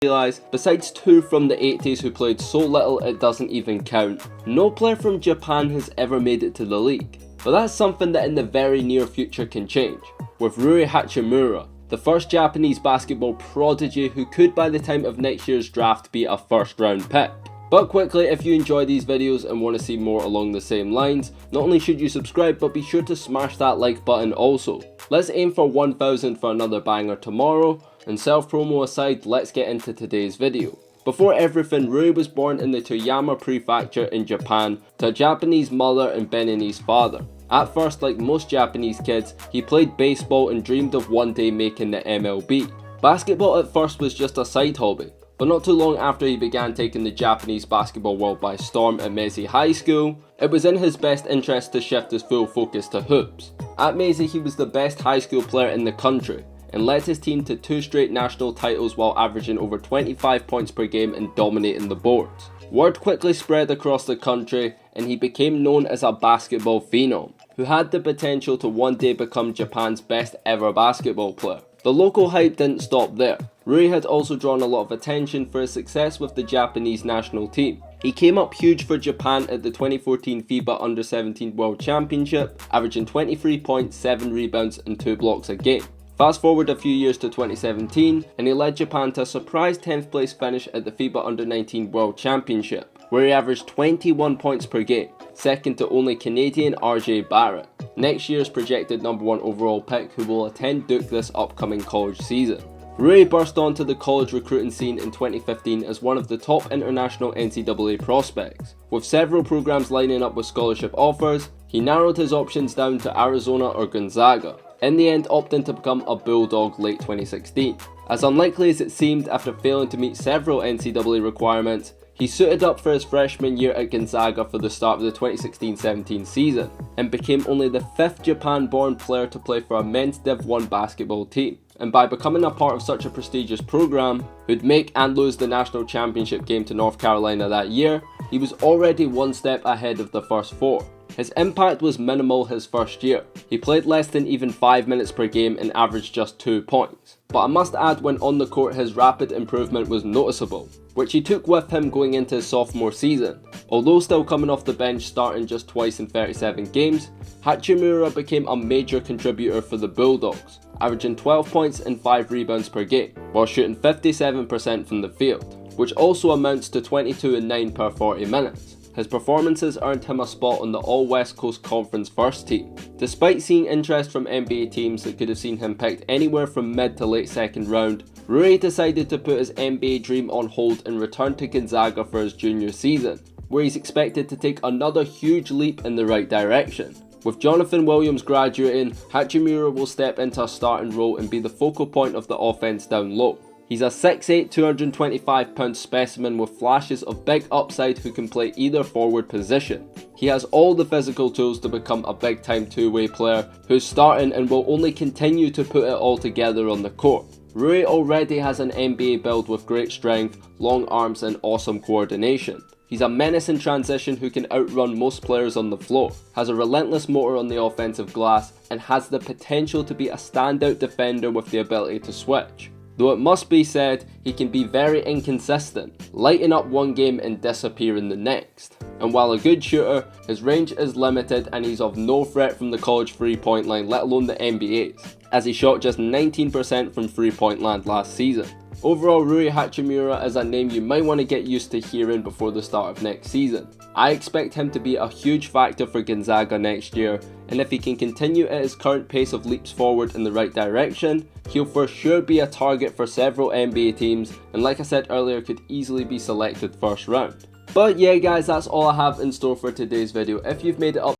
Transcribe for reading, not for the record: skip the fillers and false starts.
realise, besides two from the 80s who played so little it doesn't even count, no player from Japan has ever made it to the league. But that's something that in the very near future can change, with Rui Hachimura, the first Japanese basketball prodigy who could by the time of next year's draft be a first round pick. But quickly, if you enjoy these videos and want to see more along the same lines, not only should you subscribe, but be sure to smash that like button also. Let's aim for 1000 for another banger tomorrow, and self-promo aside, let's get into today's video. Before everything, Rui was born in the Toyama Prefecture in Japan to a Japanese mother and Beninese father. At first, like most Japanese kids, he played baseball and dreamed of one day making the MLB. Basketball at first was just a side hobby, but not too long after he began taking the Japanese basketball world by storm at Meiji High School, it was in his best interest to shift his full focus to hoops. At Meiji, he was the best high school player in the country, and led his team to 2 straight national titles while averaging over 25 points per game and dominating the boards. Word quickly spread across the country, and he became known as a basketball phenom, who had the potential to one day become Japan's best ever basketball player. The local hype didn't stop there. Rui had also drawn a lot of attention for his success with the Japanese national team. He came up huge for Japan at the 2014 FIBA Under-17 World Championship, averaging 23 points, 7 rebounds and 2 blocks a game. Fast forward a few years to 2017, and he led Japan to a surprise 10th place finish at the FIBA Under-19 World Championship, where he averaged 21 points per game, second to only Canadian RJ Barrett, next year's projected #1 overall pick who will attend Duke this upcoming college season. Rui burst onto the college recruiting scene in 2015 as one of the top international NCAA prospects. With several programs lining up with scholarship offers, he narrowed his options down to Arizona or Gonzaga, in the end opting to become a Bulldog late 2016. As unlikely as it seemed, after failing to meet several NCAA requirements, he suited up for his freshman year at Gonzaga for the start of the 2016-17 season, and became only the 5th Japan-born player to play for a men's Div 1 basketball team. And by becoming a part of such a prestigious program, who'd make and lose the national championship game to North Carolina that year, he was already one step ahead of the first 4. His impact was minimal his first year. He played less than even 5 minutes per game and averaged just 2 points. But I must add, when on the court his rapid improvement was noticeable, which he took with him going into his sophomore season. Although still coming off the bench starting just twice in 37 games, Hachimura became a major contributor for the Bulldogs, averaging 12 points and 5 rebounds per game, while shooting 57% from the field, which also amounts to 22 and 9 per 40 minutes. His performances earned him a spot on the All-West Coast Conference first team. Despite seeing interest from NBA teams that could have seen him picked anywhere from mid to late second round, Rui decided to put his NBA dream on hold and return to Gonzaga for his junior season, where he's expected to take another huge leap in the right direction. With Jonathan Williams graduating, Hachimura will step into a starting role and be the focal point of the offense down low. He's a 6'8", 225-pound specimen with flashes of big upside who can play either forward position. He has all the physical tools to become a big-time two-way player who's starting and will only continue to put it all together on the court. Rui already has an NBA build with great strength, long arms and awesome coordination. He's a menace in transition who can outrun most players on the floor, has a relentless motor on the offensive glass, and has the potential to be a standout defender with the ability to switch. Though it must be said, he can be very inconsistent, lighting up one game and disappearing the next. And while a good shooter, his range is limited and he's of no threat from the college 3-point line, let alone the NBA's, as he shot just 19% from 3-point land last season. Overall, Rui Hachimura is a name you might want to get used to hearing before the start of next season. I expect him to be a huge factor for Gonzaga next year, and if he can continue at his current pace of leaps forward in the right direction, he'll for sure be a target for several NBA teams, and like I said earlier, could easily be selected first round. But yeah guys, that's all I have in store for today's video. If you've made it up